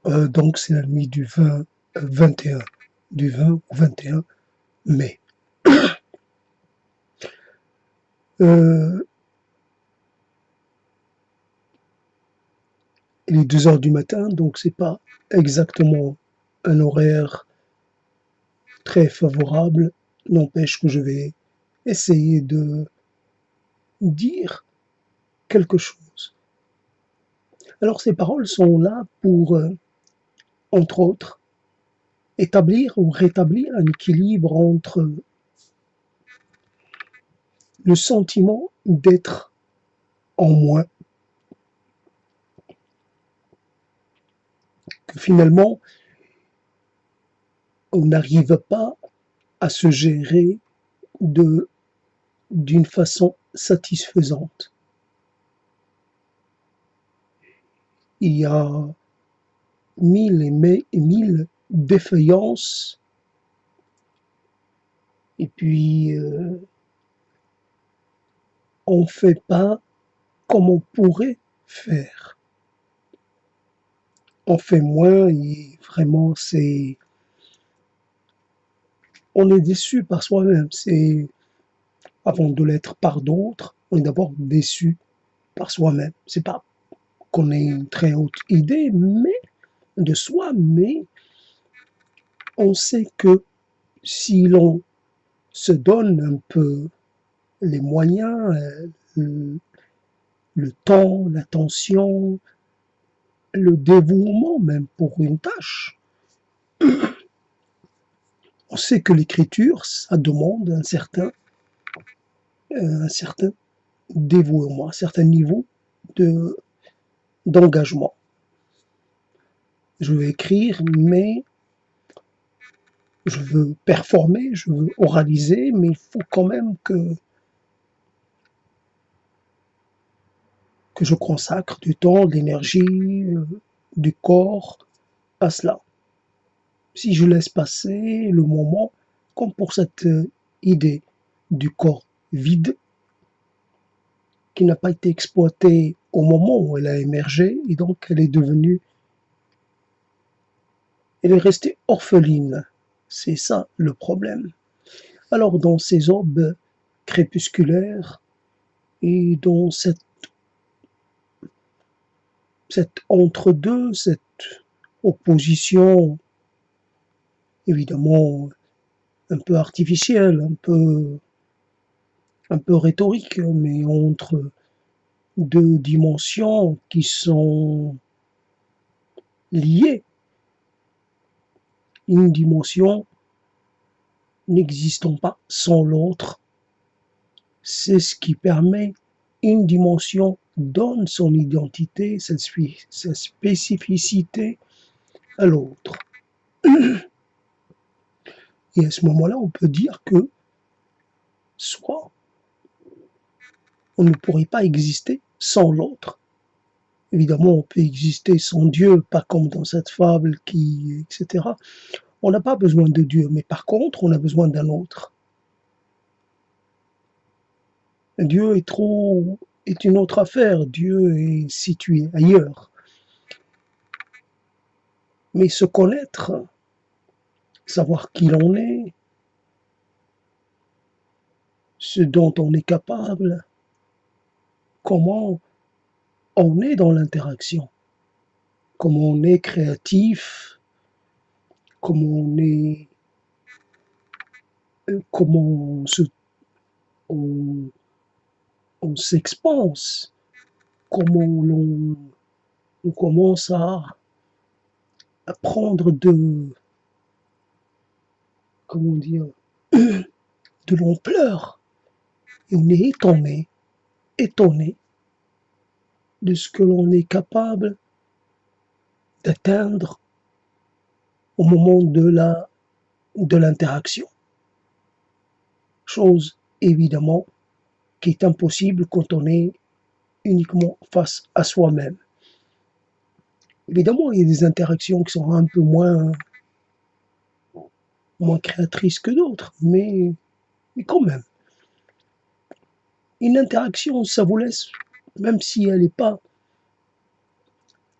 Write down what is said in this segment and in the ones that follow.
Donc c'est la nuit du 21, du 20 au 21 mai. Euh, il est 2 heures du matin, donc c'est pas exactement un horaire très favorable. N'empêche que je vais essayer de dire quelque chose. Alors ces paroles sont là pour, entre autres, établir ou rétablir un équilibre entre le sentiment d'être en moi, que finalement on n'arrive pas à se gérer de d'une façon satisfaisante. Il y a mille et mille défaillances et puis on ne fait pas comme on pourrait faire. On fait moins et vraiment on est déçu par soi-même. C'est avant de l'être par d'autres, on est d'abord déçu par soi-même. C'est pas qu'on ait une très haute idée de soi, mais on sait que si l'on se donne un peu les moyens, le temps, l'attention, le dévouement même pour une tâche, on sait que l'écriture, ça demande un certain dévouement, un certain niveau de d'engagement. Je veux écrire, mais je veux performer, je veux oraliser, mais il faut quand même que je consacre du temps, de l'énergie, du corps à cela. Si je laisse passer le moment, comme pour cette idée du corps vide, qui n'a pas été exploitée au moment où elle a émergé, et donc elle est restée orpheline. C'est ça le problème. Alors dans ces aubes crépusculaires et dans cette entre-deux, cette opposition évidemment un peu artificielle, un peu rhétorique, mais entre deux dimensions qui sont liées, une dimension n'existant pas sans l'autre. C'est ce qui permet, une dimension donne son identité, sa spécificité à l'autre. Et à ce moment-là, on peut dire que soit on ne pourrait pas exister sans l'autre. Évidemment, on peut exister sans Dieu, pas comme dans cette fable etc. On n'a pas besoin de Dieu, mais par contre, on a besoin d'un autre. Dieu est une autre affaire. Dieu est situé ailleurs. Mais se connaître, savoir qui l'on est, ce dont on est capable, comment on est dans l'interaction, comment on est créatif, comment on est, comment on, on s'expanse, comment on commence à prendre comment dire, de l'ampleur. Et on est étonné de ce que l'on est capable d'atteindre au moment de l'interaction. Chose évidemment qui est impossible quand on est uniquement face à soi-même. Évidemment, il y a des interactions qui sont un peu moins créatrices que d'autres, mais quand même. Une interaction, ça vous laisse, même si elle n'est pas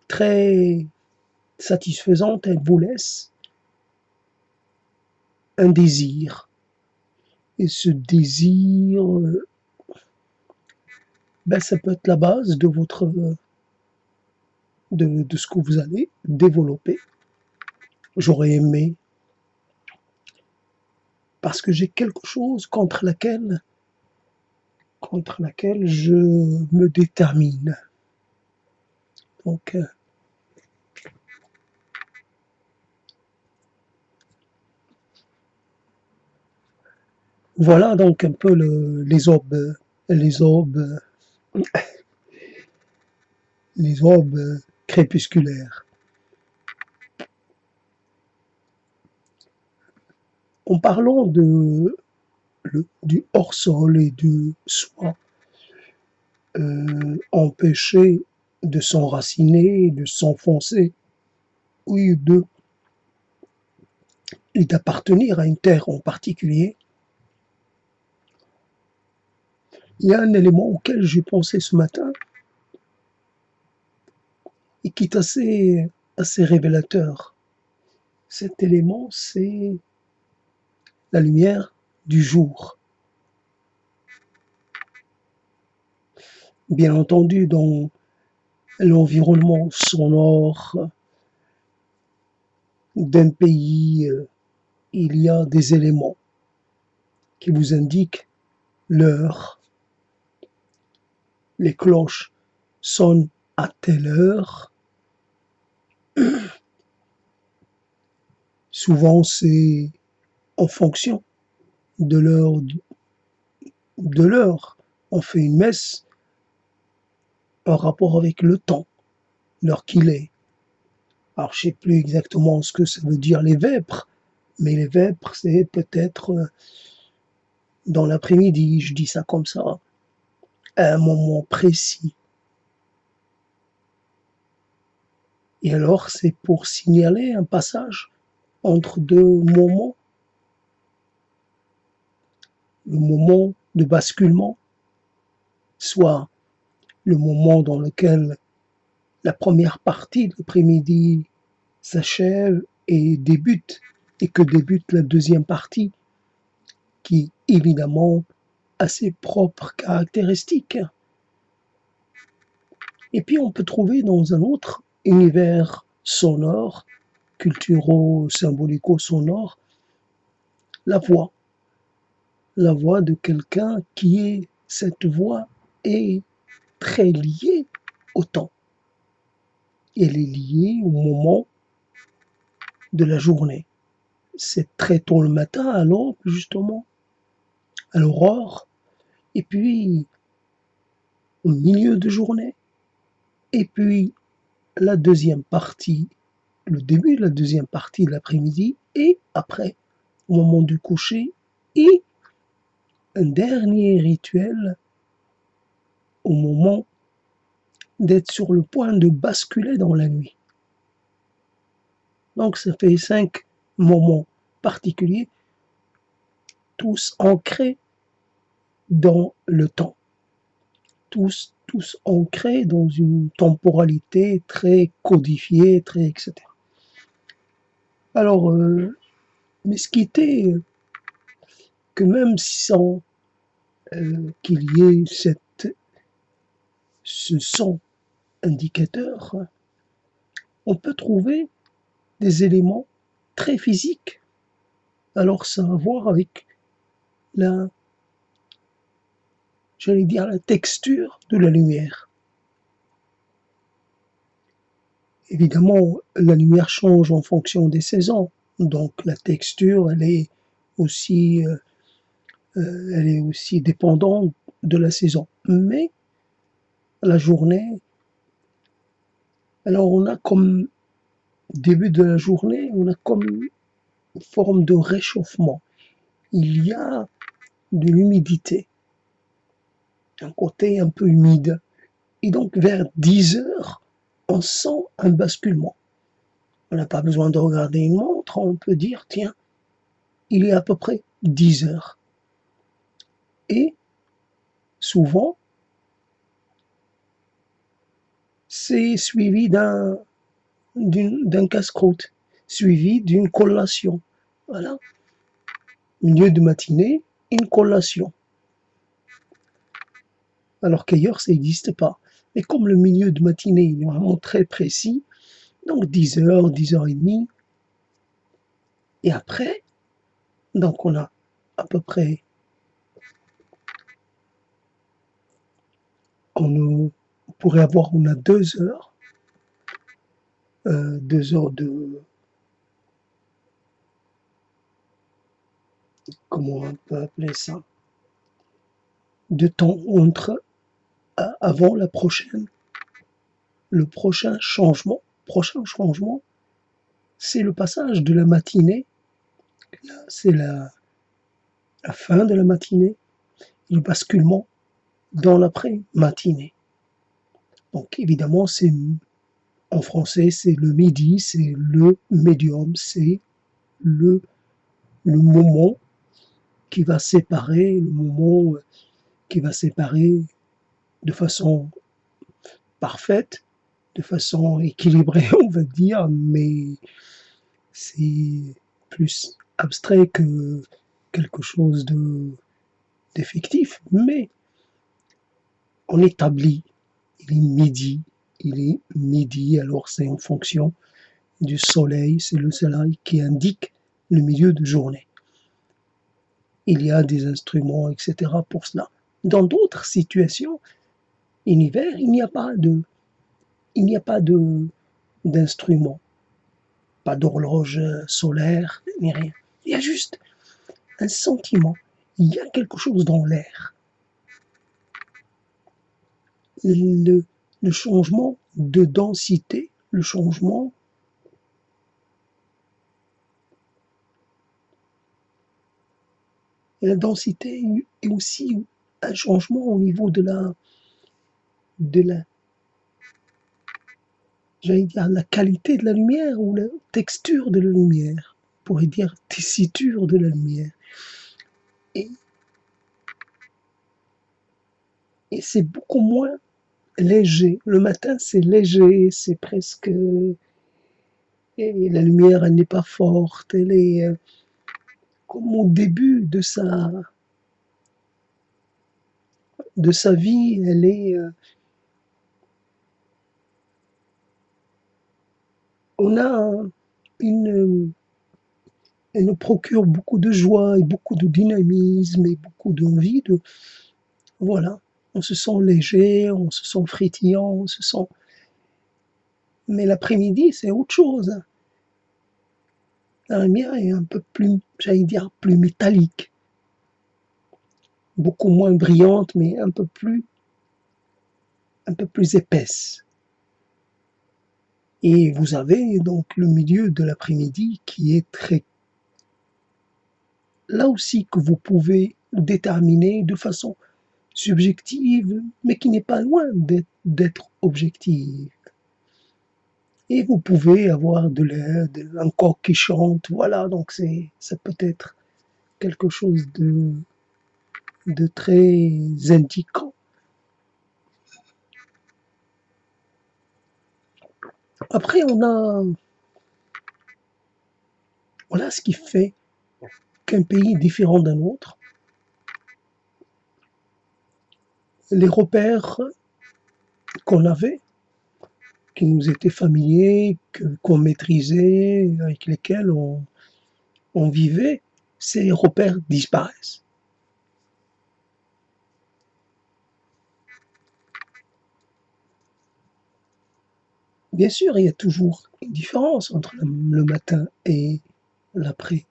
très satisfaisante, elle vous laisse un désir. Et ce désir, ça peut être la base de de ce que vous allez développer. J'aurais aimé, parce que j'ai quelque chose contre laquelle je me détermine. Donc, voilà donc un peu les aubes, les aubes crépusculaires. En parlant du hors-sol et du soi, empêché de s'enraciner, de s'enfoncer, oui, et d'appartenir à une terre en particulier, il y a un élément auquel j'ai pensé ce matin et qui est assez révélateur. Cet élément, c'est la lumière du jour. Bien entendu, dans l'environnement sonore d'un pays, il y a des éléments qui vous indiquent l'heure. Les cloches sonnent à telle heure. Souvent, c'est en fonction de l'heure. On fait une messe en rapport avec le temps, l'heure qu'il est. Alors, je ne sais plus exactement ce que ça veut dire les vêpres, mais les vêpres, c'est peut-être dans l'après-midi, je dis ça comme ça, à un moment précis. Et alors, c'est pour signaler un passage entre deux moments, le moment de basculement, soit le moment dans lequel la première partie de l'après-midi s'achève et débute, et que débute la deuxième partie, qui évidemment a ses propres caractéristiques. Et puis on peut trouver dans un autre univers sonore, culturo-symbolico-sonore, la voix. La voix de quelqu'un cette voix est très liée au temps. Elle est liée au moment de la journée. C'est très tôt le matin, à l'aube, justement, à l'aurore, et puis au milieu de journée, et puis la deuxième partie, le début de la deuxième partie de l'après-midi, et après, au moment du coucher, et un dernier rituel au moment d'être sur le point de basculer dans la nuit. Donc ça fait 5 moments particuliers, tous ancrés dans le temps, tous ancrés dans une temporalité très codifiée, très etc. Alors, mais ce qui était que même sans qu'il y ait ce son indicateur, on peut trouver des éléments très physiques. Alors ça a à voir avec la texture de la lumière. Évidemment, la lumière change en fonction des saisons, donc la texture, elle est aussi dépendante de la saison. Mais la journée, alors on a comme début de la journée, on a comme une forme de réchauffement. Il y a de l'humidité, un côté un peu humide. Et donc vers 10 heures, on sent un basculement. On n'a pas besoin de regarder une montre, on peut dire, tiens, il est à peu près 10 heures. Et souvent, c'est suivi d'un casse-croûte, suivi d'une collation. Voilà. Milieu de matinée, une collation. Alors qu'ailleurs, ça n'existe pas. Mais comme le milieu de matinée est vraiment très précis, donc 10h, 10h30, et après, donc on a à peu près, on pourrait avoir, on a 2 heures, 2 heures de, comment on peut appeler ça, de temps entre, avant la prochaine, le prochain changement. Prochain changement, c'est le passage de la matinée, c'est la fin de la matinée, le basculement dans l'après-matinée. Donc évidemment, c'est en français, c'est le midi, c'est le médium, c'est le, le moment qui va séparer, le moment qui va séparer de façon parfaite, de façon équilibrée, on va dire, mais c'est plus abstrait que quelque chose d'effectif. Mais on établit, il est midi, alors c'est en fonction du soleil, c'est le soleil qui indique le milieu de journée. Il y a des instruments, etc. pour cela. Dans d'autres situations, en hiver, il n'y a pas d'instrument, pas d'horloge solaire, ni rien. Il y a juste un sentiment. Il y a quelque chose dans l'air. Le, le changement de densité, le changement et la densité est aussi un changement au niveau de la, j'allais dire, la qualité de la lumière ou la texture de la lumière, on pourrait dire tessiture de la lumière. Et, et c'est beaucoup moins léger. Le matin, c'est léger, c'est presque... Et la lumière, elle n'est pas forte, elle est comme au début de sa vie, on a une, elle nous procure beaucoup de joie et beaucoup de dynamisme et beaucoup d'envie de, voilà, on se sent léger, on se sent frétillant, on se sent, mais l'après-midi, c'est autre chose. La lumière est un peu plus, j'allais dire, plus métallique, beaucoup moins brillante, mais un peu plus épaisse. Et vous avez donc le milieu de l'après-midi qui est très, là aussi que vous pouvez déterminer de façon subjective, mais qui n'est pas loin d'être objective. Et vous pouvez avoir un coq qui chante, voilà, donc ça peut être quelque chose de très indiquant. Après, voilà ce qui fait qu'un pays est différent d'un autre. Les repères qu'on avait, qui nous étaient familiers, qu'on maîtrisait, avec lesquels on vivait, ces repères disparaissent. Bien sûr, il y a toujours une différence entre le matin et l'après,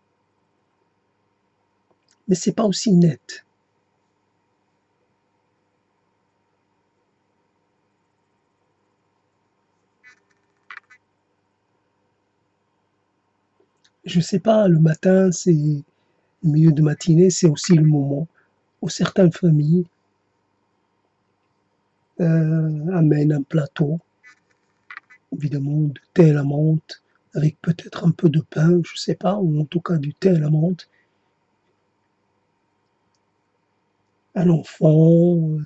mais c'est pas aussi net. Je sais pas, le matin, c'est le milieu de matinée, c'est aussi le moment où certaines familles amènent un plateau, évidemment, de thé à la menthe, avec peut-être un peu de pain, je sais pas, ou en tout cas du thé à la menthe, à l'enfant,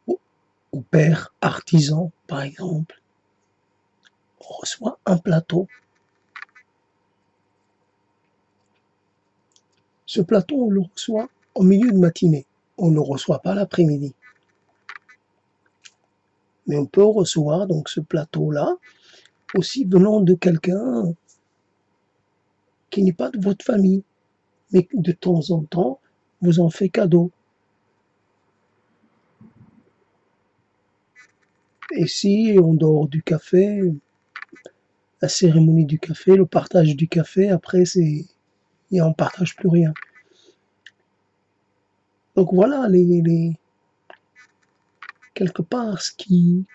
au père artisan, par exemple. on reçoit un plateau. Ce plateau, on le reçoit au milieu de matinée. On ne le reçoit pas l'après-midi. Mais on peut recevoir donc ce plateau-là aussi venant de quelqu'un qui n'est pas de votre famille, mais de temps en temps vous en fait cadeau. Et si en dehors du café, la cérémonie du café, le partage du café, après et on partage plus rien. Donc voilà quelque part ce qui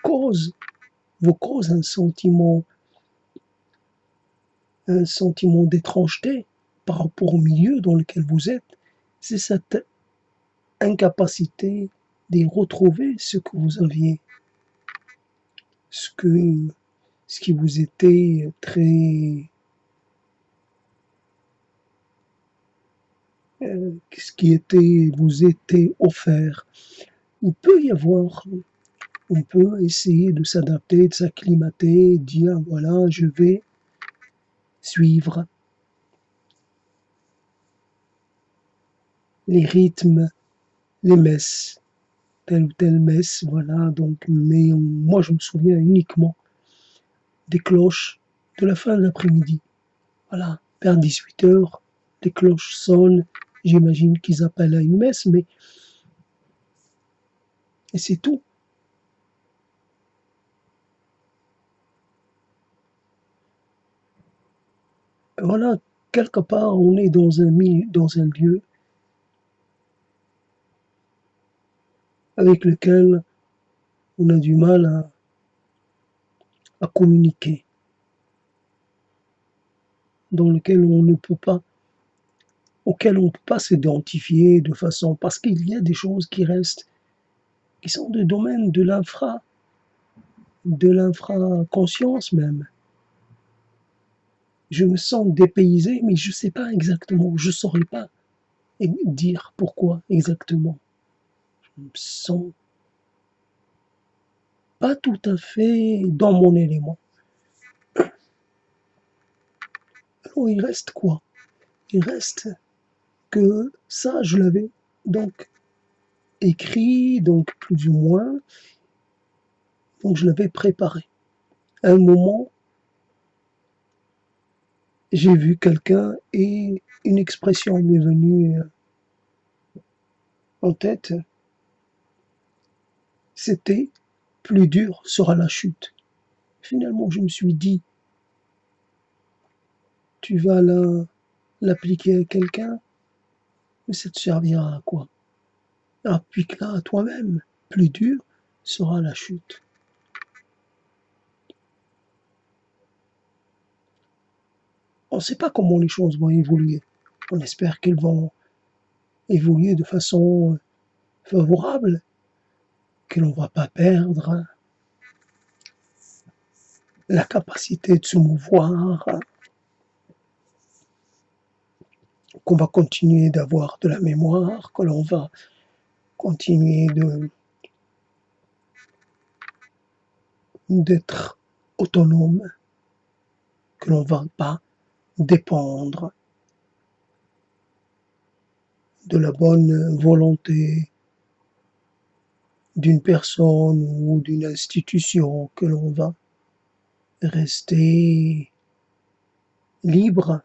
vous cause un sentiment d'étrangeté par rapport au milieu dans lequel vous êtes, c'est cette incapacité de retrouver ce que vous aviez, ce que, ce qui vous était ce qui vous était offert. Il peut y avoir, on peut essayer de s'adapter, de s'acclimater, dire voilà, je vais suivre les rythmes, les messes, telle ou telle messe, voilà. Donc, mais moi, je me souviens uniquement des cloches de la fin de l'après-midi. Voilà, vers 18 h, les cloches sonnent. J'imagine qu'ils appellent à une messe, mais et c'est tout. Voilà, quelque part, on est dans un lieu avec lequel on a du mal à communiquer, dans lequel on ne peut pas, auquel on ne peut pas s'identifier de façon, parce qu'il y a des choses qui restent, qui sont du domaine de l'infraconscience même. Je me sens dépaysé, mais je ne sais pas exactement, je ne saurais pas dire pourquoi exactement. Je me sens pas tout à fait dans mon élément. Alors il reste quoi? Il reste que ça, je l'avais donc écrit, donc plus ou moins, donc je l'avais préparé. À un moment, j'ai vu quelqu'un et une expression m'est venue en tête, c'était plus dur sera la chute. Finalement, je me suis dit, tu vas l'appliquer à quelqu'un, mais ça te servira à quoi? Applique-la à toi-même. Plus dur sera la chute. On ne sait pas comment les choses vont évoluer. On espère qu'elles vont évoluer de façon favorable, que l'on ne va pas perdre la capacité de se mouvoir, qu'on va continuer d'avoir de la mémoire, que l'on va continuer d'être autonome, que l'on ne va pas dépendre de la bonne volonté d'une personne ou d'une institution, que l'on va rester libre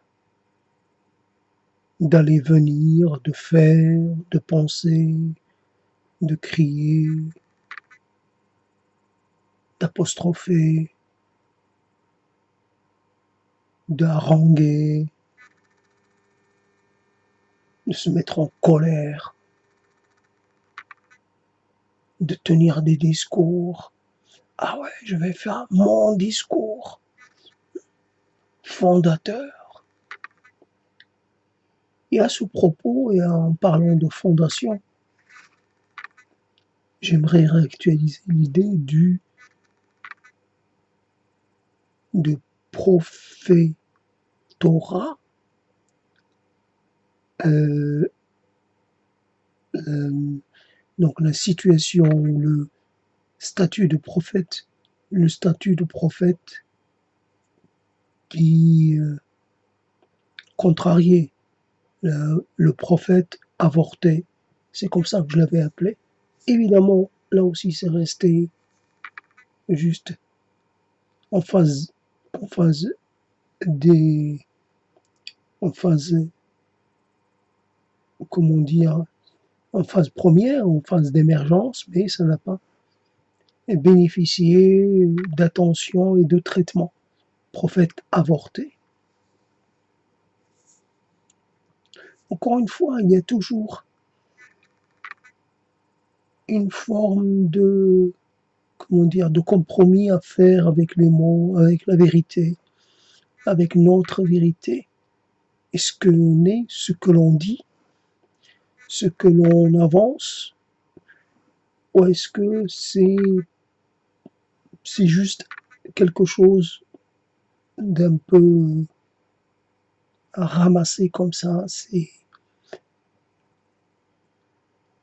d'aller venir, de faire, de penser, de crier, d'apostropher, de haranguer, de se mettre en colère, de tenir des discours. Ah ouais, je vais faire mon discours fondateur. Et à ce propos, et en parlant de fondation, j'aimerais réactualiser l'idée de prophétorat, euh, euh, donc la situation où le statut de prophète qui contrariait le prophète avorté. C'est comme ça que je l'avais appelé. Évidemment, là aussi, c'est resté juste en phase, en phase des, en phase, comment dire, en phase première, en phase d'émergence, mais ça n'a pas bénéficié d'attention et de traitement. Prophète avorté. Encore une fois, il y a toujours une forme de, comment dire, de compromis à faire avec les mots, avec la vérité, avec notre vérité. Est-ce que l'on est ce que l'on dit, ce que l'on avance, ou est-ce que c'est juste quelque chose d'un peu ramassé comme ça,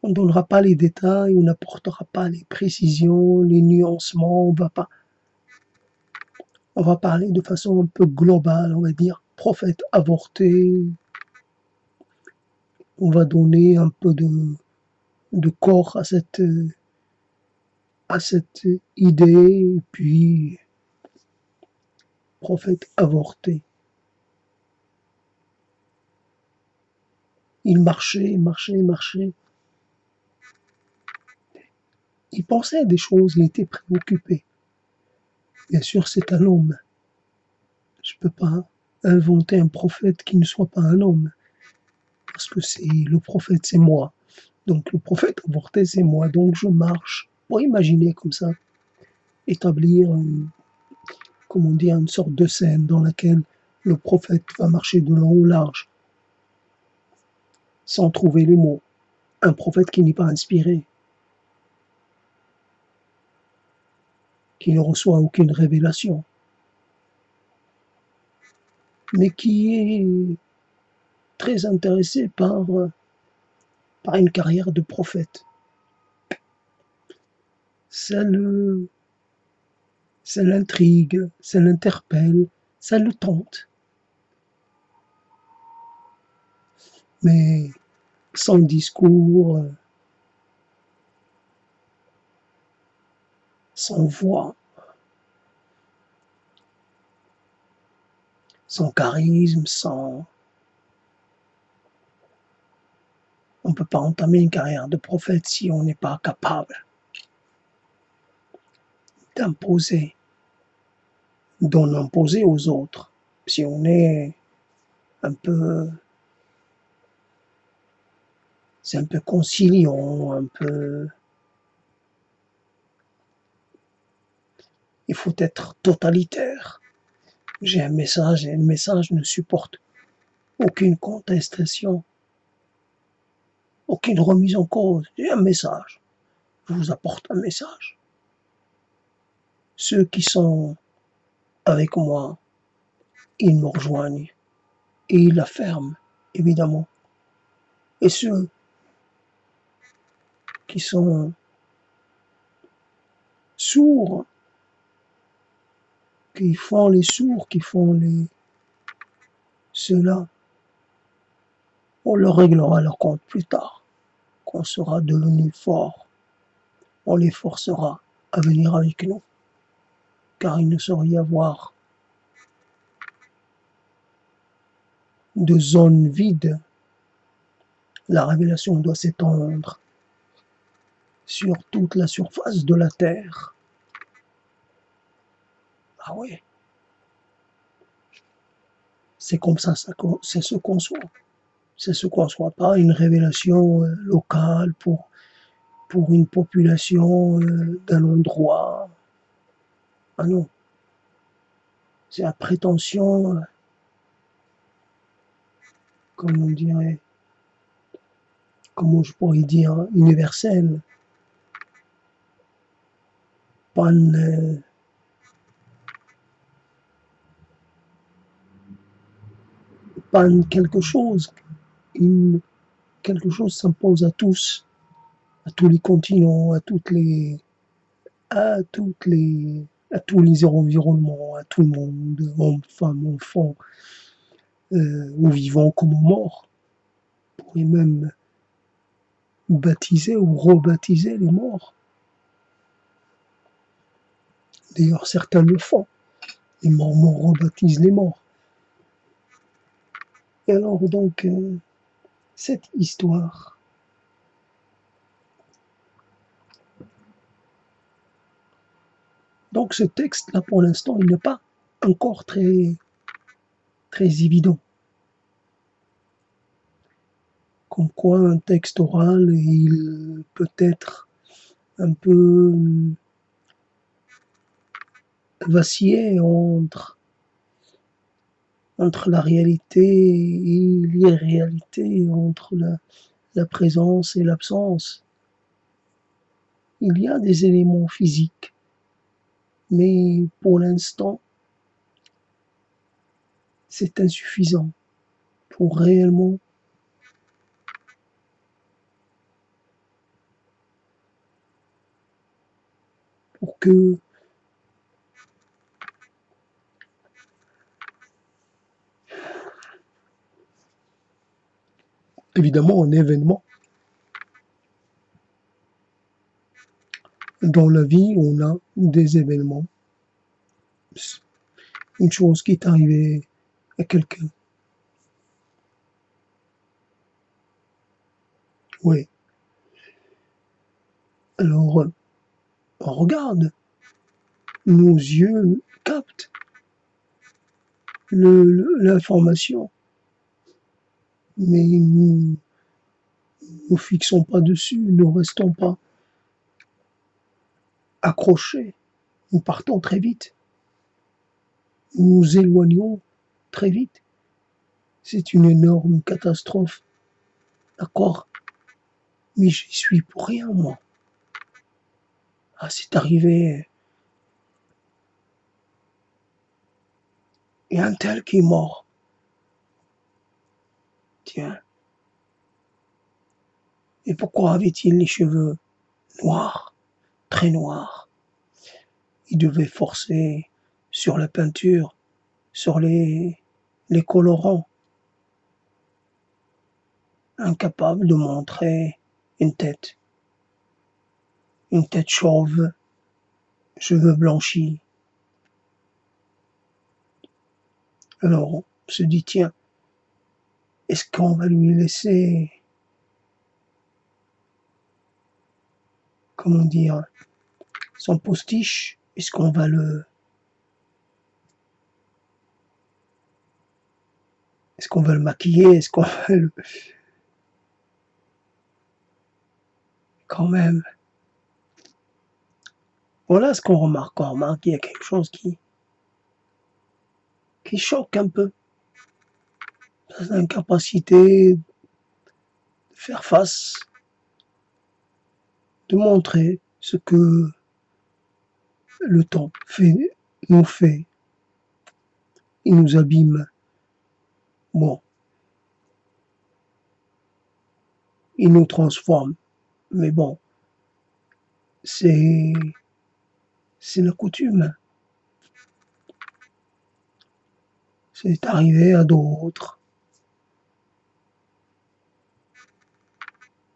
on ne donnera pas les détails, on n'apportera pas les précisions, les nuancements, on va parler de façon un peu globale, on va dire prophète avorté, on va donner un peu de corps à cette idée, et puis prophète avorté. Il marchait, marchait, marchait. Il pensait à des choses, il était préoccupé. Bien sûr, c'est un homme. Je ne peux pas inventer un prophète qui ne soit pas un homme. Parce que le prophète, c'est moi. Donc le prophète avorté, c'est moi. Donc je marche. Pour imaginer comme ça, établir, comment dire, une sorte de scène dans laquelle le prophète va marcher de long ou large, sans trouver les mots. Un prophète qui n'est pas inspiré, qui ne reçoit aucune révélation, mais qui est très intéressé par une carrière de prophète. Ça l'intrigue, ça l'interpelle, ça le tente. Mais sans discours, sans voix, sans charisme, on ne peut pas entamer une carrière de prophète si on n'est pas capable d'imposer, d'en imposer aux autres. Si on est un peu, c'est un peu conciliant, un peu, il faut être totalitaire. J'ai un message et le message ne supporte aucune contestation, aucune remise en cause. J'ai un message. Je vous apporte un message. Ceux qui sont avec moi, ils me rejoignent et ils l'affirment, évidemment. Et ceux qui sont sourds, qui font les sourds, qui font ceux-là, on leur réglera leur compte plus tard, qu'on sera devenu fort. On les forcera à venir avec nous, car il ne saurait y avoir de zone vide. La révélation doit s'étendre sur toute la surface de la terre. Ah oui, c'est comme ça c'est ce qu'on soit. C'est ce qu'on soit, pas une révélation locale pour une population d'un endroit. Ah non, c'est la prétention, comme on dirait, comment je pourrais dire, universelle. Panne, panne quelque chose. Quelque chose s'impose à tous les continents, à toutes les à tous les environnements, à tout le monde, hommes, femmes, enfants, ou vivants comme morts, et même baptiser ou rebaptiser les morts. D'ailleurs, certains le font. Les Mormons rebaptisent les morts. Et alors donc, cette histoire, donc ce texte-là, pour l'instant, il n'est pas encore très, très évident. Comme quoi, un texte oral, il peut être un peu vaciller entre la réalité et l'irréalité, entre la présence et l'absence. Il y a des éléments physiques, mais pour l'instant, c'est insuffisant pour réellement pour que évidemment un événement dans la vie, on a des événements, une chose qui est arrivée à quelqu'un. Oui. Alors, on regarde, nos yeux captent l'information, mais nous ne fixons pas dessus, ne restons pas accrochés, nous partons très vite, nous nous éloignons très vite. C'est une énorme catastrophe, d'accord? Mais j'y suis pour rien, moi. Ah, c'est arrivé, il y a un tel qui est mort. Tiens, et pourquoi avait-il les cheveux noirs, très noirs? Il devait forcer sur la peinture, sur les colorants, incapable de montrer une tête chauve, cheveux blanchis. Alors on se dit, tiens, est-ce qu'on va lui laisser, comment dire, son postiche? Est-ce qu'on va le maquiller? Est-ce qu'on va le, quand même? Voilà ce qu'on remarque. On remarque qu'il y a quelque chose qui choque un peu. L'incapacité de faire face, de montrer ce que le temps nous fait, il nous abîme. Bon, il nous transforme. Mais bon, c'est la coutume. C'est arrivé à d'autres.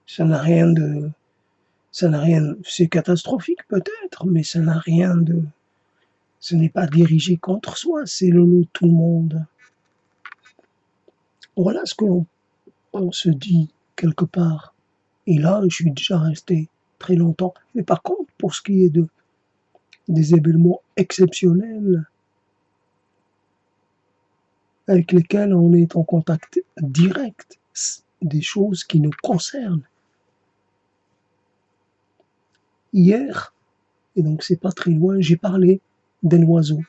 Ça n'a rien de, c'est catastrophique peut-être, mais ça n'a rien de, ce n'est pas dirigé contre soi, c'est le lot de tout le monde. Voilà ce que on se dit quelque part. Et là, je suis déjà resté très longtemps. Mais par contre, pour ce qui est des événements exceptionnels avec lesquels on est en contact direct, des choses qui nous concernent. Hier, et donc c'est pas très loin, j'ai parlé d'un oiseau,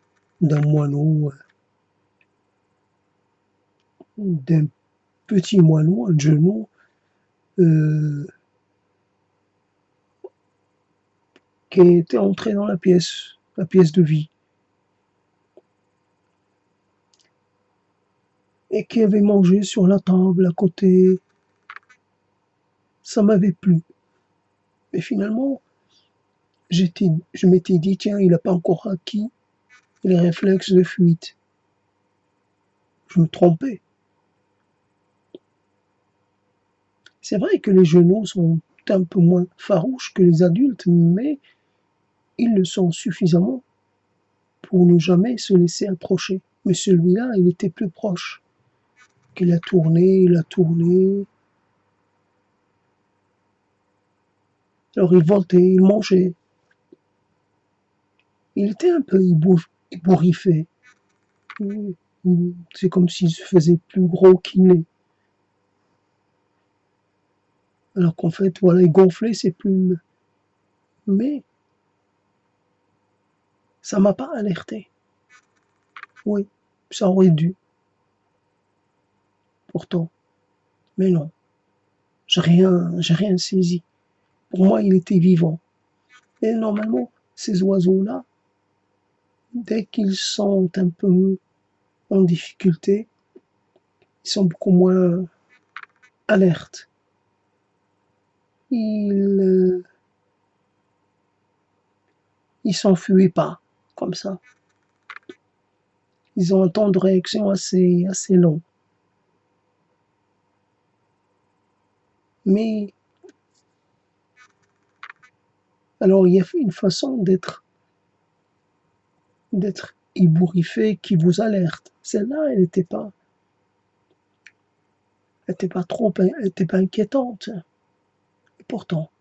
d'un moineau, d'un petit moineau, un genou, euh, qui était entré dans la pièce de vie, et qui avait mangé sur la table à côté. Ça m'avait plu. Mais finalement, je m'étais dit, tiens, il n'a pas encore acquis les réflexes de fuite. Je me trompais. C'est vrai que les genoux sont un peu moins farouches que les adultes, mais ils le sont suffisamment pour ne jamais se laisser approcher. Mais celui-là, il était plus proche. Il a tourné, il a tourné. Alors il voltait, il mangeait. Il était un peu ébouriffé. C'est comme s'il se faisait plus gros qu'il n'est. Alors qu'en fait, voilà, il gonflait ses plumes. Mais ça m'a pas alerté. Oui, ça aurait dû, pourtant. Mais non, j'ai rien saisi. Pour moi, il était vivant. Et normalement, ces oiseaux-là, dès qu'ils sont un peu en difficulté, ils sont beaucoup moins alertes. Ils s'enfuient pas, comme ça. Ils ont un temps de réaction assez long. Mais, alors, il y a une façon d'être ébouriffé qui vous alerte. Celle-là, elle n'était pas elle était pas inquiétante. Et pourtant,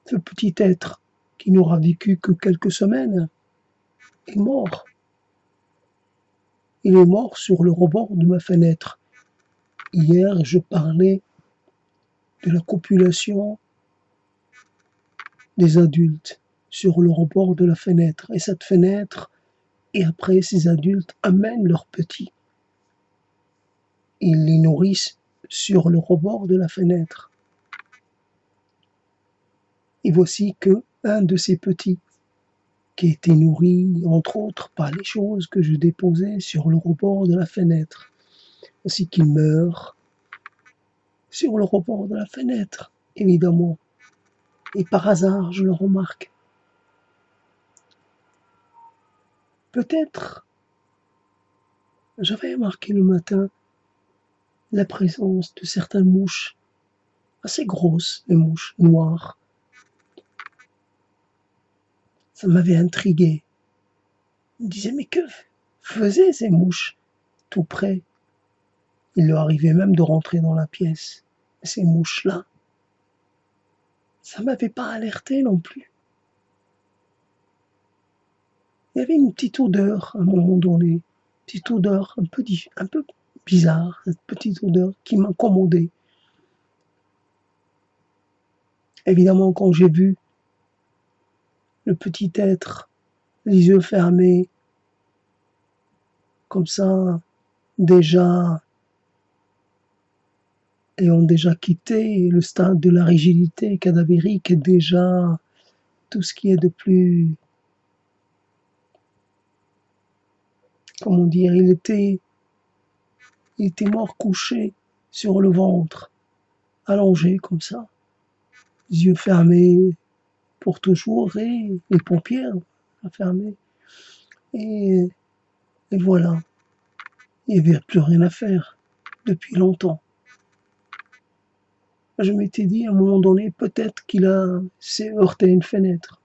ce petit être qui n'aura vécu que quelques semaines est mort. Il est mort sur le rebord de ma fenêtre. Hier, je parlais de la copulation des adultes sur le rebord de la fenêtre. Et cette fenêtre, et après, ces adultes amènent leurs petits. Ils les nourrissent sur le rebord de la fenêtre. Et voici que un de ces petits, qui était nourri, entre autres, par les choses que je déposais sur le rebord de la fenêtre, voici qu'il meurt sur le rebord de la fenêtre, évidemment. Et par hasard, je le remarque. Peut-être, j'avais remarqué le matin la présence de certaines mouches, assez grosses, des mouches noires. Ça m'avait intrigué. Je me disais, mais que faisaient ces mouches tout près? Il leur arrivait même de rentrer dans la pièce. Ces mouches-là, ça m'avait pas alerté non plus. Il y avait une petite odeur à un moment donné, petite odeur un peu bizarre, cette petite odeur qui m'incommodait. Évidemment, quand j'ai vu le petit être, les yeux fermés, comme ça, déjà, ayant déjà quitté le stade de la rigidité cadavérique et déjà tout ce qui est de plus, comment dire, il était mort couché sur le ventre, allongé comme ça, les yeux fermés pour toujours et les paupières fermées. Et, et voilà, il n'y avait plus rien à faire depuis longtemps. Je m'étais dit à un moment donné, peut-être s'est heurté à une fenêtre.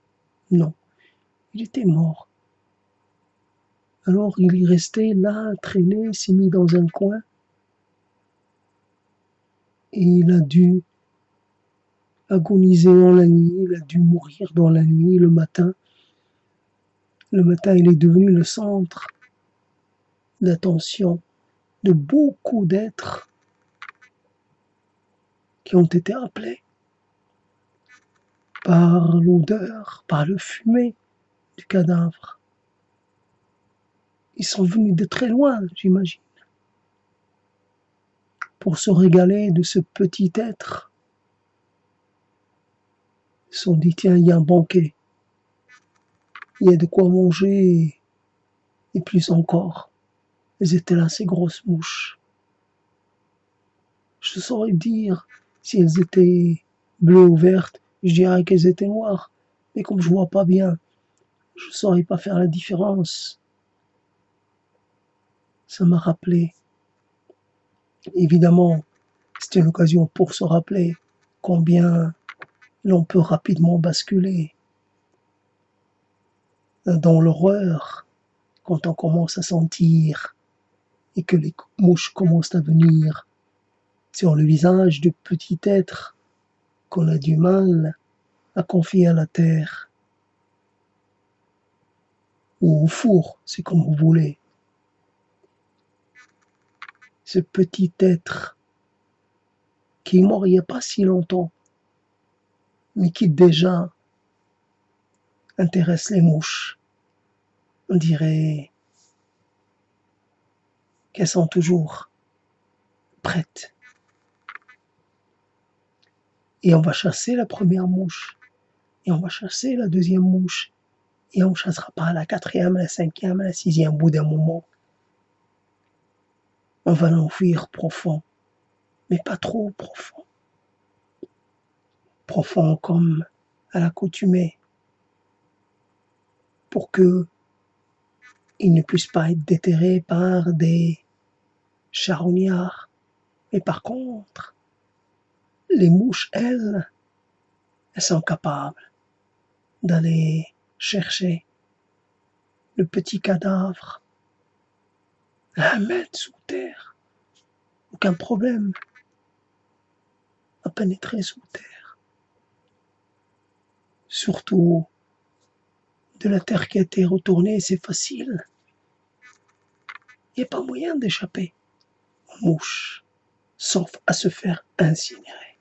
Non, il était mort. Alors il est resté là, traîné, s'est mis dans un coin, et il a dû agoniser dans la nuit, il a dû mourir dans la nuit, le matin. Le matin, il est devenu le centre d'attention de beaucoup d'êtres qui ont été appelés par l'odeur, par le fumet du cadavre. Ils sont venus de très loin, j'imagine, pour se régaler de ce petit être. Ils se sont dit, tiens, il y a un banquet, il y a de quoi manger, et plus encore. Elles étaient là, ces grosses mouches. Je saurais dire si elles étaient bleues ou vertes, je dirais qu'elles étaient noires. Mais comme je vois pas bien, je ne saurais pas faire la différence. Ça m'a rappelé. Évidemment, c'était l'occasion pour se rappeler combien l'on peut rapidement basculer dans l'horreur quand on commence à sentir et que les mouches commencent à venir sur le visage du petit être qu'on a du mal à confier à la terre ou au four, c'est comme vous voulez. Ce petit être qui est mort il n'y a pas si longtemps, mais qui déjà intéresse les mouches. On dirait qu'elles sont toujours prêtes. Et on va chasser la première mouche, et on va chasser la deuxième mouche, et on ne chassera pas la quatrième, la cinquième, la sixième. Au bout d'un moment, on va l'enfuir profond, mais pas trop profond. Profond comme à l'accoutumée, pour que il ne puisse pas être déterré par des charognards. Mais par contre, les mouches, elles sont capables d'aller chercher le petit cadavre à 1 mètre sous terre. Aucun problème à pénétrer sous terre. Surtout de la terre qui a été retournée, c'est facile. Il n'y a pas moyen d'échapper aux mouches, sauf à se faire incinérer.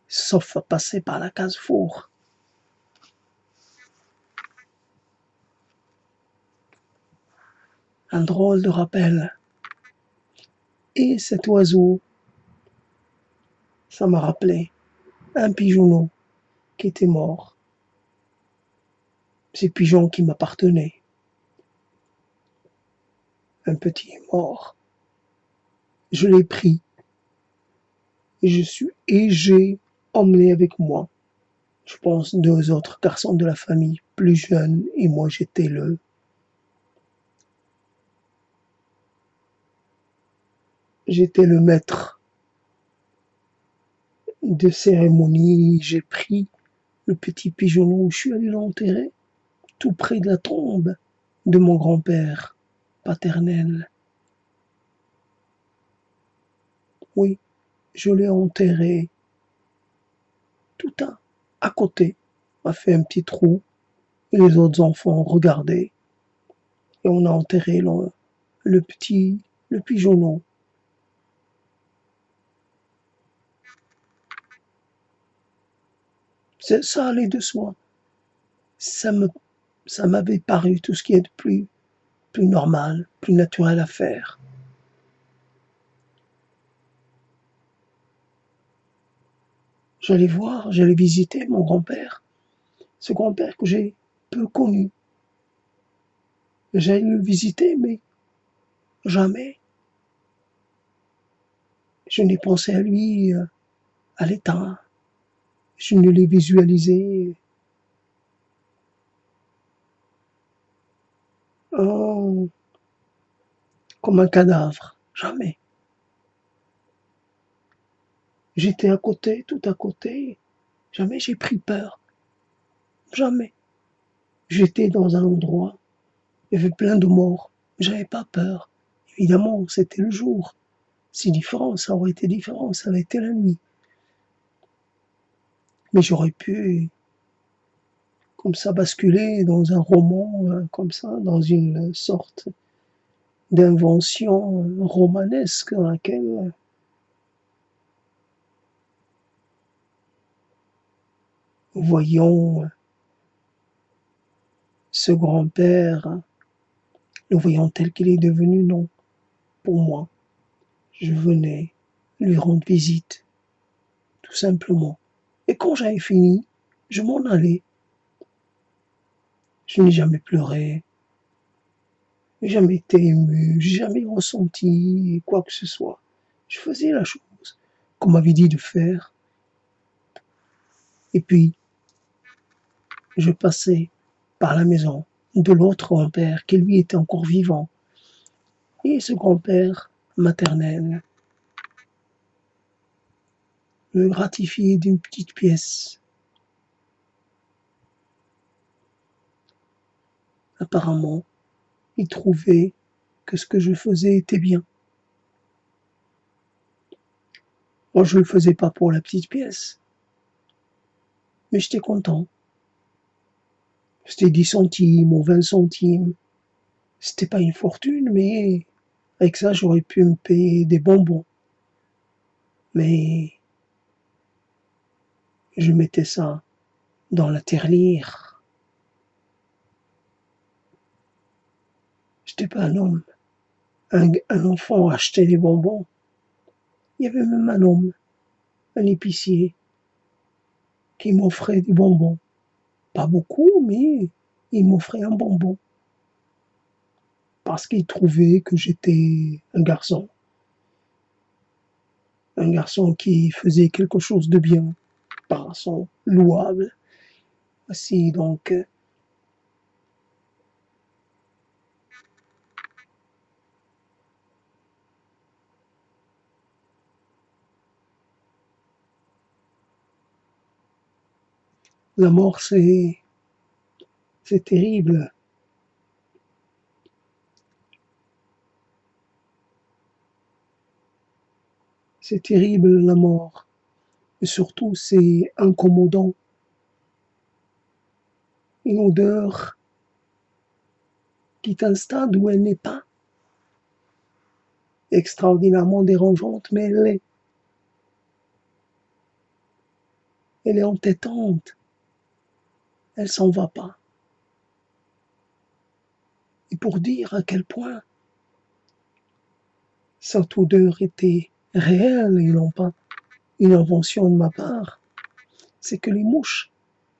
Sauf à passer par la case four. Un drôle de rappel. Et cet oiseau, ça m'a rappelé un pigeonneau qui était mort. Ces pigeons qui m'appartenaient. Un petit est mort. Je l'ai pris et j'ai emmené avec moi, je pense, 2 autres garçons de la famille plus jeunes, et moi j'étais le maître de cérémonie. J'ai pris le petit pigeonneau, je suis allé l'enterrer tout près de la tombe de mon grand-père paternel. Oui, je l'ai enterré tout à côté, on a fait un petit trou, et les autres enfants ont regardé, et on a enterré le pigeonneau. Ça allait de soi. Ça me, ça m'avait paru tout ce qui est de plus normal, plus naturel à faire. J'allais visiter mon grand-père, ce grand-père que j'ai peu connu. J'allais le visiter, mais jamais je n'ai pensé à lui à l'état. Je ne l'ai visualisé oh, comme un cadavre. Jamais. J'étais à côté, tout à côté. Jamais j'ai pris peur. Jamais. J'étais dans un endroit, il y avait plein de morts. J'avais pas peur. Évidemment, c'était le jour. C'est différent, ça aurait été différent, ça aurait été la nuit. Mais j'aurais pu, comme ça, basculer dans un roman, comme ça, dans une sorte d'invention romanesque dans laquelle voyons ce grand-père, le voyant tel qu'il est devenu, non, pour moi. Je venais lui rendre visite, tout simplement. Et quand j'avais fini, je m'en allais. Je n'ai jamais pleuré, j'ai jamais été ému, j'ai jamais ressenti quoi que ce soit. Je faisais la chose qu'on m'avait dit de faire. Et puis, je passais par la maison de l'autre grand-père qui lui était encore vivant. Et ce grand-père maternel me gratifiait d'une petite pièce. Apparemment, il trouvait que ce que je faisais était bien. Moi, je ne le faisais pas pour la petite pièce, mais j'étais content. C'était 10 centimes ou 20 centimes. C'était pas une fortune, mais avec ça, j'aurais pu me payer des bonbons. Mais je mettais ça dans la tirelire. J'étais pas un homme. Un enfant achetait des bonbons. Il y avait même un homme, un épicier, qui m'offrait des bonbons. Pas beaucoup, mais il m'offrait un bonbon. Parce qu'il trouvait que j'étais un garçon. Un garçon qui faisait quelque chose de bien. Par un garçon louable. Voici donc la mort, c'est terrible. C'est terrible la mort. Et surtout, c'est incommodant. Une odeur qui t'installe où elle n'est pas. Extraordinairement dérangeante, mais elle est. Elle est entêtante. Elle s'en va pas. Et pour dire à quel point cette odeur était réelle et non pas une invention de ma part, c'est que les mouches,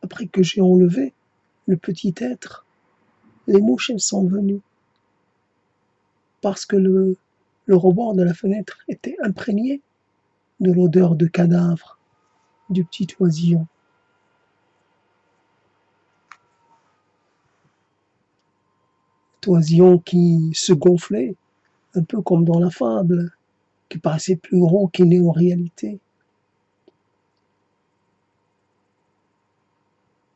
après que j'ai enlevé le petit être, les mouches, elles sont venues. Parce que le rebord de la fenêtre était imprégné de l'odeur de cadavre du petit oisillon. Oisillon qui se gonflait, un peu comme dans la fable, qui paraissait plus gros qu'il n'est en réalité.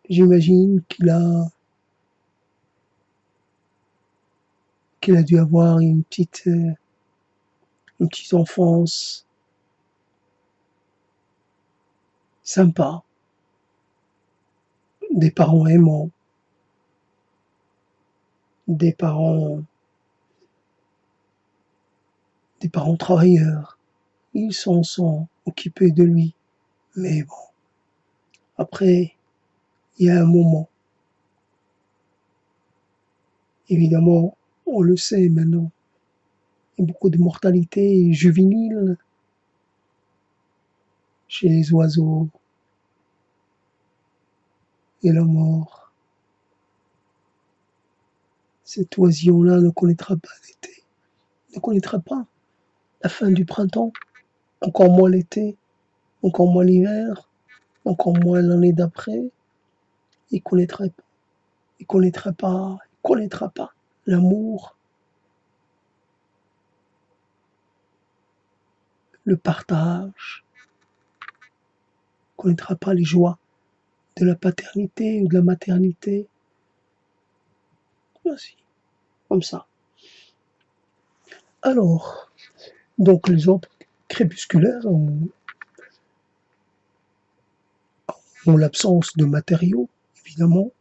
J'imagine qu'il a dû avoir une petite enfance sympa, des parents aimants, des parents, des parents travailleurs. Ils s'en sont occupés de lui. Mais bon, après, il y a un moment, évidemment, on le sait maintenant, il y a beaucoup de mortalité juvénile chez les oiseaux et la mort. Cet oisillon-là ne connaîtra pas l'été, ne connaîtra pas la fin du printemps, encore moins l'été, encore moins l'hiver, encore moins l'année d'après. Il connaîtra pas, il connaîtra pas l'amour, le partage, il connaîtra pas les joies de la paternité ou de la maternité. Voici, comme ça. Alors, donc les autres crépusculaires ont l'absence de matériaux, évidemment,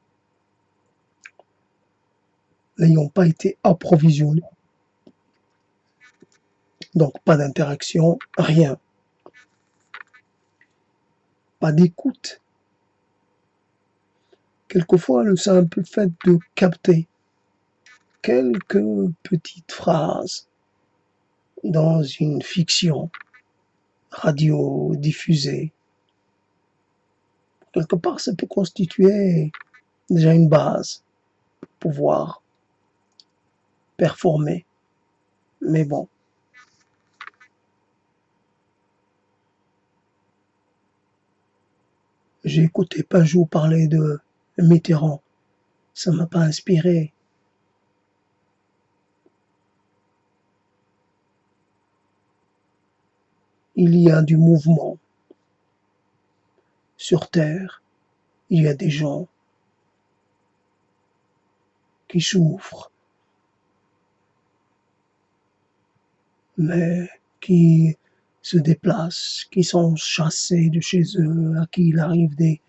n'ayant pas été approvisionnés. Donc pas d'interaction, rien. Pas d'écoute. Quelquefois, le simple fait de capter quelques petites phrases dans une fiction radiodiffusée, quelque part, ça peut constituer déjà une base pour pouvoir performer. Mais bon, j'ai écouté Pajot parler de Mitterrand, ça m'a pas inspiré. Il y a du mouvement sur Terre, il y a des gens qui souffrent, mais qui se déplacent, qui sont chassés de chez eux, à qui il arrive des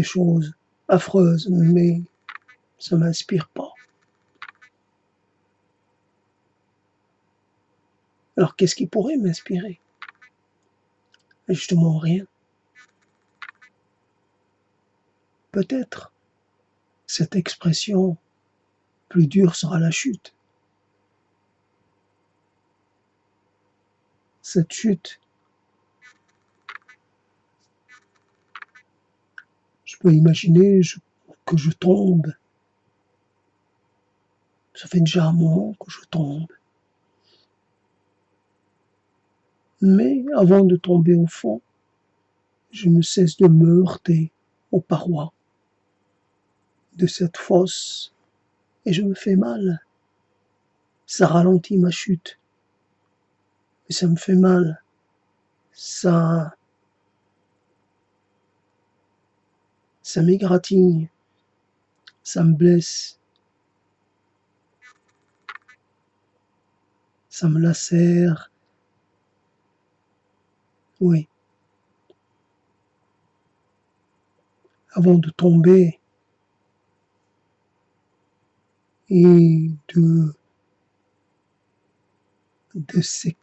choses affreuses, mais ça m'inspire pas. Alors qu'est-ce qui pourrait m'inspirer? Justement rien. Peut-être cette expression plus dure sera la chute. Cette chute, je peux imaginer que je tombe. Ça fait déjà un moment que je tombe. Mais avant de tomber au fond, je ne cesse de me heurter aux parois de cette fosse et je me fais mal. Ça ralentit ma chute. Et ça me fait mal. Ça m'égratigne. Ça me blesse. Ça me lacère. Oui. Avant de tomber et de ces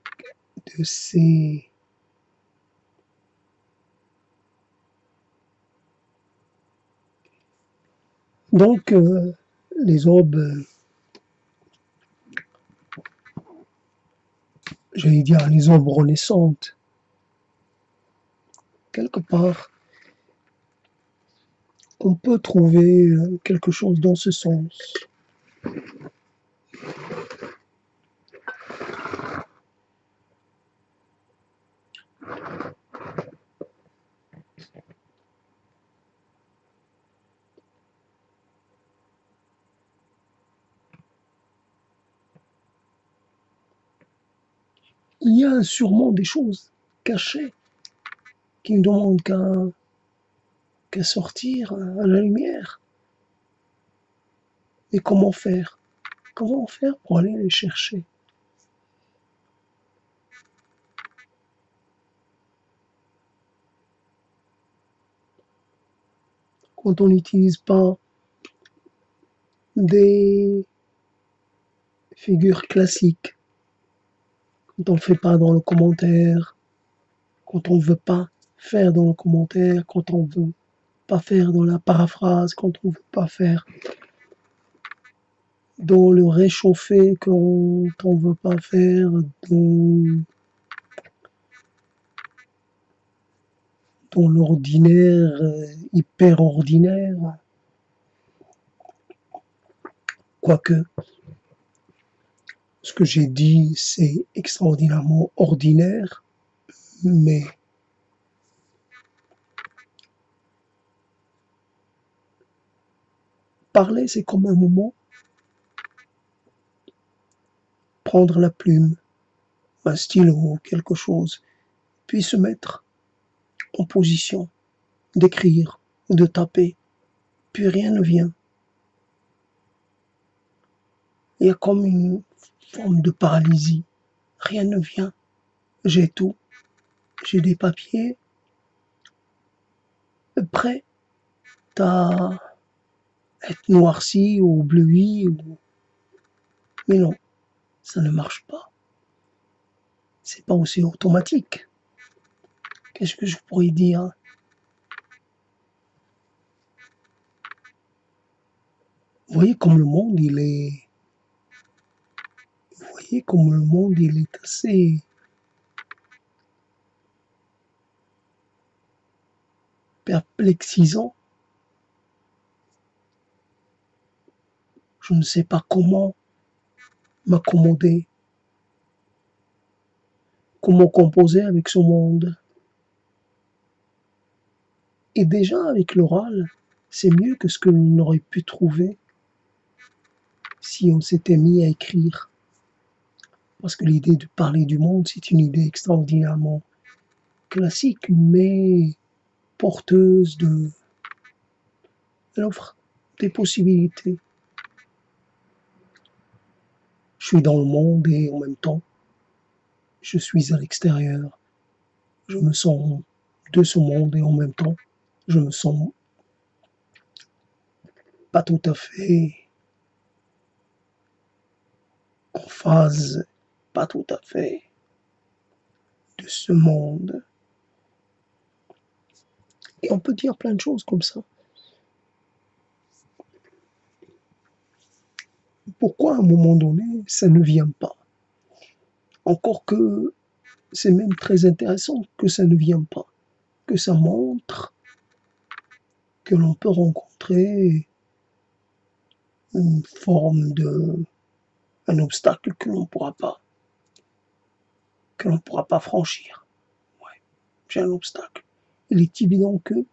de ces donc les aubes, j'allais dire les aubes renaissantes, quelque part, on peut trouver quelque chose dans ce sens. Il y a sûrement des choses cachées qui ne demandent qu'à sortir à la lumière. Et comment faire? Comment faire pour aller les chercher? Quand on n'utilise pas des figures classiques, quand on ne fait pas dans le commentaire, quand on ne veut pas faire dans le commentaire, quand on ne veut pas faire dans la paraphrase, quand on ne veut pas faire dans le réchauffé, quand on ne veut pas faire dans l'ordinaire, hyper ordinaire. Quoique, ce que j'ai dit, c'est extraordinairement ordinaire, mais parler, c'est comme un moment, prendre la plume, un stylo, quelque chose, puis se mettre en position d'écrire ou de taper, puis rien ne vient. Il y a comme une forme de paralysie, rien ne vient. J'ai tout, j'ai des papiers prêts à être noircis ou bleuis, mais non, ça ne marche pas. C'est pas aussi automatique. Qu'est-ce que je pourrais dire? Vous voyez comme le monde, vous voyez comme le monde, il est assez perplexisant. Je ne sais pas comment m'accommoder, comment composer avec ce monde. Et déjà avec l'oral, c'est mieux que ce que l'on aurait pu trouver si on s'était mis à écrire. Parce que l'idée de parler du monde, c'est une idée extraordinairement classique, mais porteuse de... Elle offre des possibilités. Je suis dans le monde et en même temps, je suis à l'extérieur. Je me sens de ce monde et en même temps, je me sens pas tout à fait en phase, pas tout à fait de ce monde. Et on peut dire plein de choses comme ça. Pourquoi à un moment donné, ça ne vient pas? Encore que c'est même très intéressant que ça ne vient pas, que ça montre que l'on peut rencontrer une forme de, un obstacle que l'on pourra pas franchir. Ouais, j'ai un obstacle. Il est évident que au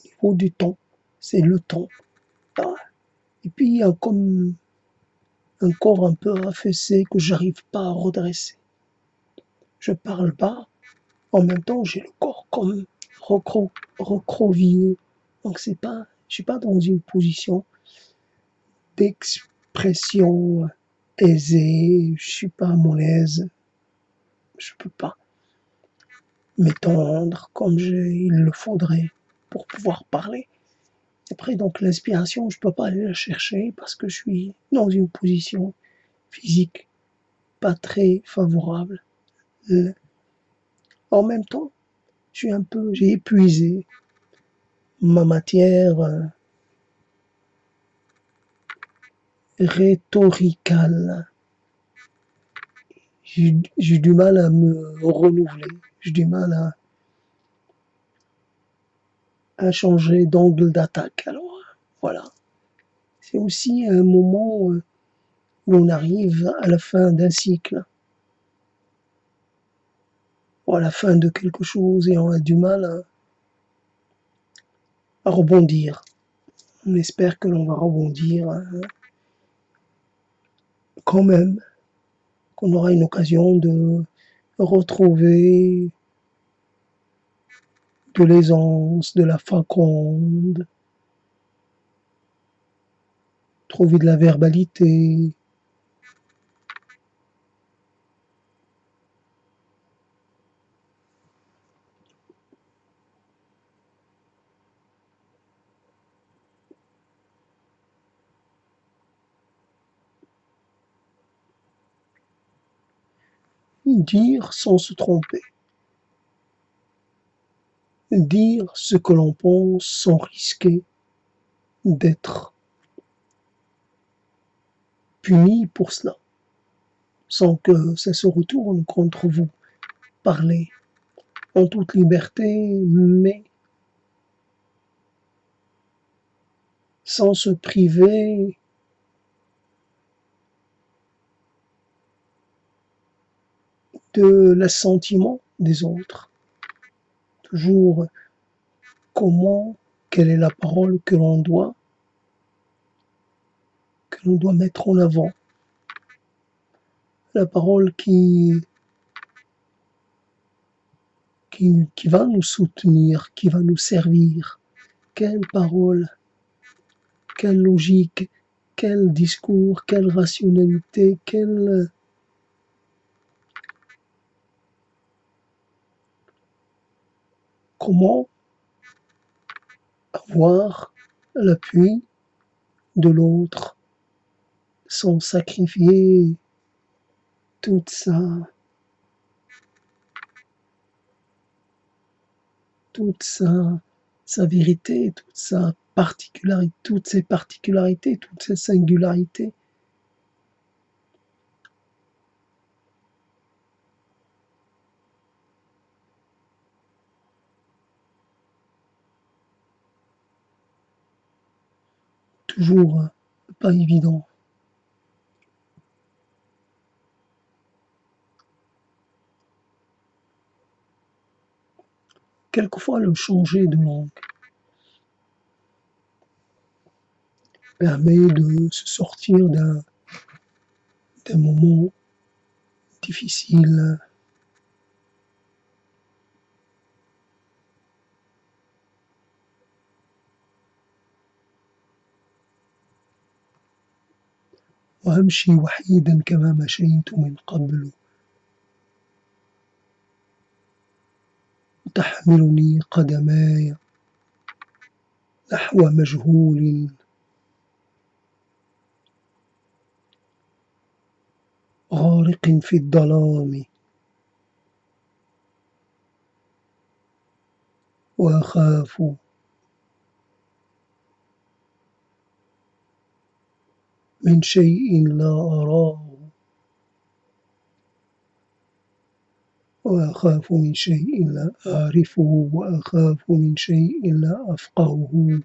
niveau du temps, c'est le temps. Ah. Et puis il y a comme un corps un peu affaissé que j'arrive pas à redresser. Je parle pas, en même temps j'ai le corps comme recroquevillé. Donc je suis pas dans une position d'expression aisée, je suis pas à mon aise, je peux pas m'étendre comme il le faudrait pour pouvoir parler. Après, donc, l'inspiration, je peux pas aller la chercher parce que je suis dans une position physique pas très favorable. En même temps, j'ai épuisé ma matière rhétoricale. J'ai du mal à me renouveler. J'ai du mal à changer d'angle d'attaque. Alors, voilà. C'est aussi un moment où on arrive à la fin d'un cycle, ou à la fin de quelque chose, et on a du mal à rebondir. On espère que l'on va rebondir quand même, qu'on aura une occasion de retrouver de l'aisance, de la faconde, trouver de la verbalité. Dire sans se tromper. Dire ce que l'on pense sans risquer d'être puni pour cela, sans que ça se retourne contre vous. Parler en toute liberté, mais sans se priver de l'assentiment des autres. Toujours comment, quelle est la parole que l'on doit mettre en avant. La parole qui va nous soutenir, qui va nous servir. Quelle parole, quelle logique, quel discours, quelle rationalité, comment avoir l'appui de l'autre sans sacrifier toute sa vérité, toutes ses particularités, toutes ses singularités. Toujours pas évident. Quelquefois, le changer de langue permet de se sortir d'un moment difficile. وأمشي وحيدا كما مشيت من قبل، وتحملني قدماي نحو مجهول، غارق في الظلام، وأخاف من شيء لا أراه، وأخاف من شيء لا أعرفه، وأخاف من شيء لا أفقهه،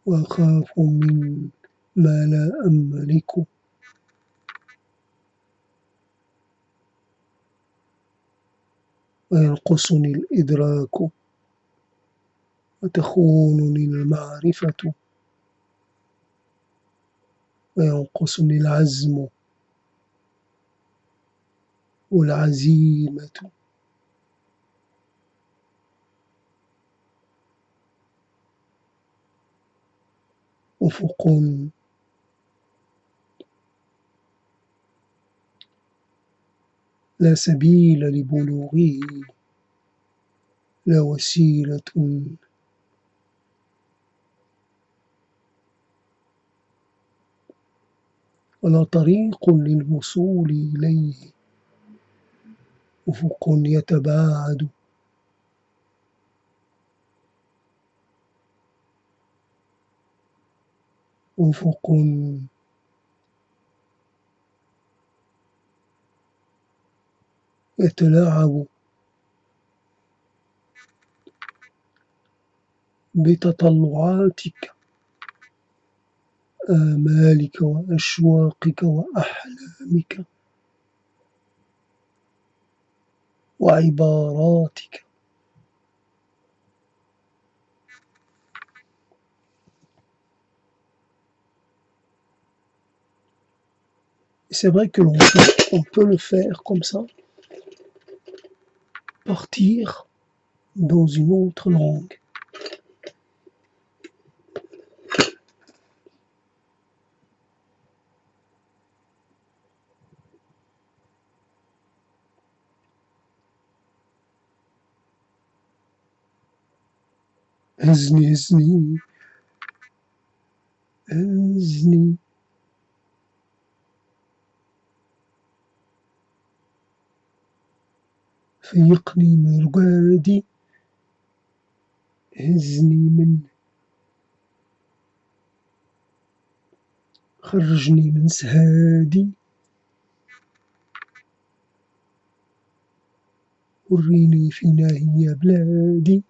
وأخاف من ما لا أملك. وينقصني الإدراك، وتخونني المعرفة، وينقصني العزم والعزيمة. أفق لا سبيل لبلوغه، لا وسيلة ولا طريق للوصول إليه. أفق يتباعد، أفق يتلاعب بتطلعاتك، آمالك وأشواقك وأحلامك وعباراتك. Et c'est vrai que on peut le faire comme ça, partir dans une autre langue. هزني هزني هزني، فيقني من رقادي، هزني خرجني من سهادي، وريني فينا هي بلادي.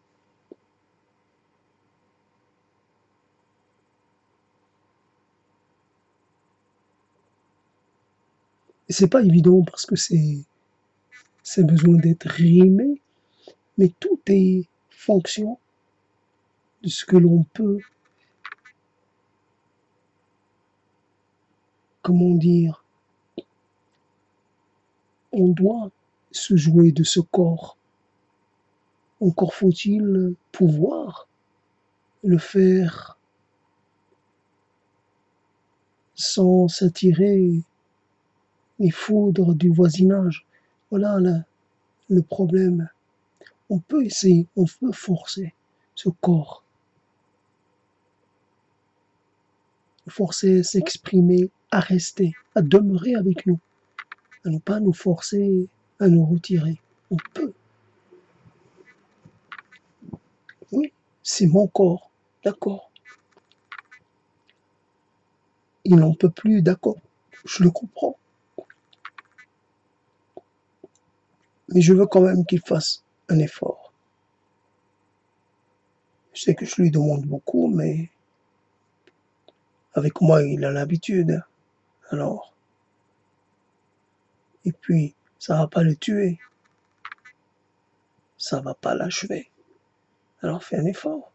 Et c'est pas évident parce que c'est besoin d'être rimé, mais tout est fonction de ce que l'on peut, comment dire, on doit se jouer de ce corps. Encore faut-il pouvoir le faire sans s'attirer les foudres du voisinage. Voilà le problème. On peut essayer, on peut forcer ce corps, forcer à s'exprimer, à rester, à demeurer avec nous, à ne pas nous forcer à nous retirer. On peut. Oui, c'est mon corps, d'accord. Il n'en peut plus, d'accord. Je le comprends. Mais je veux quand même qu'il fasse un effort. Je sais que je lui demande beaucoup, mais avec moi, il a l'habitude. Alors, et puis, ça va pas le tuer, ça va pas l'achever. Alors, fais un effort.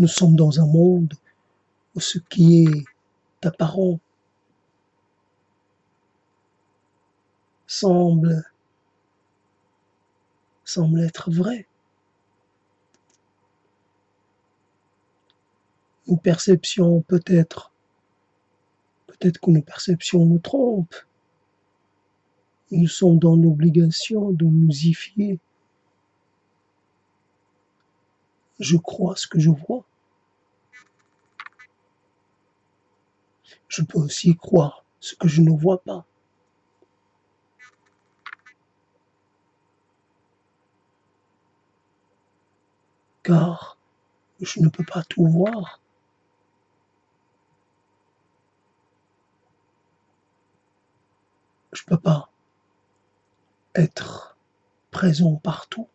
Nous sommes dans un monde où ce qui est apparent semble être vrai. Une perception peut-être que nos perceptions nous trompent. Nous sommes dans l'obligation de nous y fier. Je crois ce que je vois. Je peux aussi croire ce que je ne vois pas. Car je ne peux pas tout voir. Je ne peux pas être présent partout.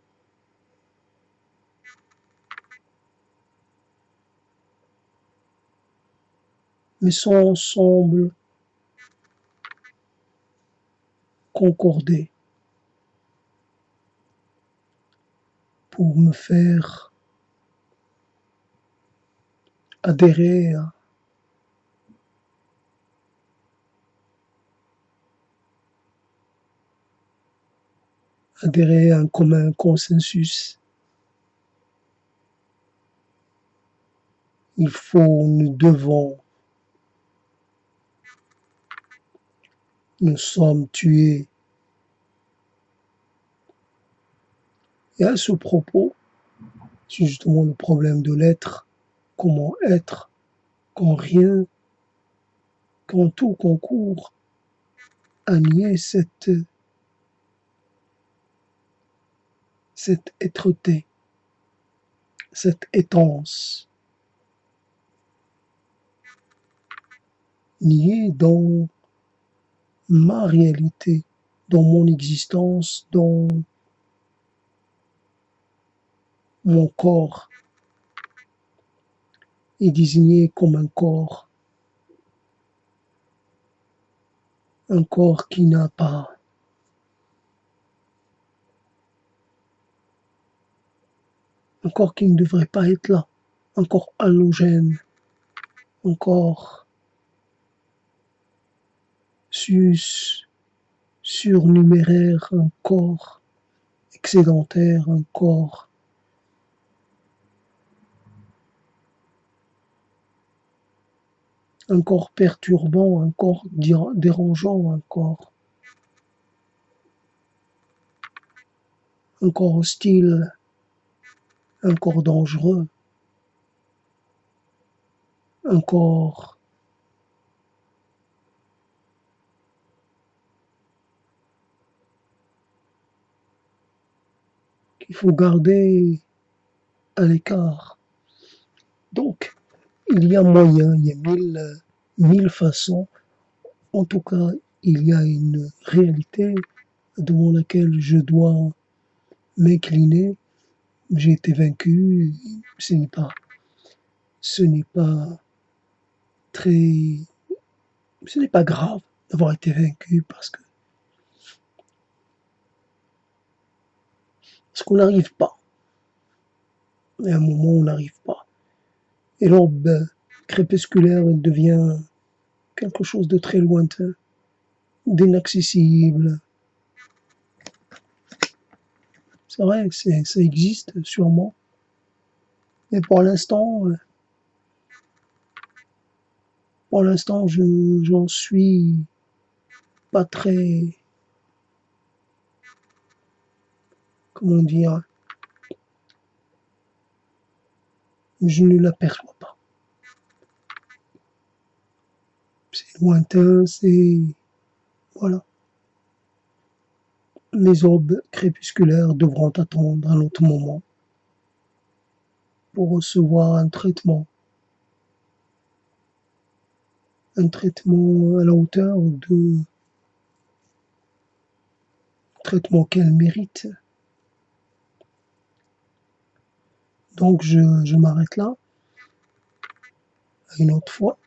Mes sens semblent concorder pour me faire adhérer à un commun consensus. Nous devons, nous sommes tués. Et à ce propos, c'est justement le problème de l'être. Comment être quand rien, quand tout concourt à nier cette êtreté, cette étance, nier dans ma réalité, dans mon existence, dans mon corps, est désigné comme un corps qui n'a pas, un corps qui ne devrait pas être là, un corps halogène, un corps surnuméraire, un corps excédentaire, un corps perturbant, un corps dérangeant, un corps hostile, un corps dangereux, un corps qu'il faut garder à l'écart. Donc, il y a moyen, il y a mille façons. En tout cas, il y a une réalité devant laquelle je dois m'incliner. J'ai été vaincu. Ce n'est pas très, ce n'est pas grave d'avoir été vaincu parce qu'on n'arrive pas. Et à un moment, on n'arrive pas. Et l'aube crépusculaire devient quelque chose de très lointain, d'inaccessible. C'est vrai que ça existe sûrement. Mais pour l'instant, j'en suis pas très, comment dire, je ne l'aperçois pas. C'est lointain, voilà. Les orbes crépusculaires devront attendre un autre moment pour recevoir un traitement à la hauteur de traitement qu'elles méritent. Donc je m'arrête là, à une autre fois.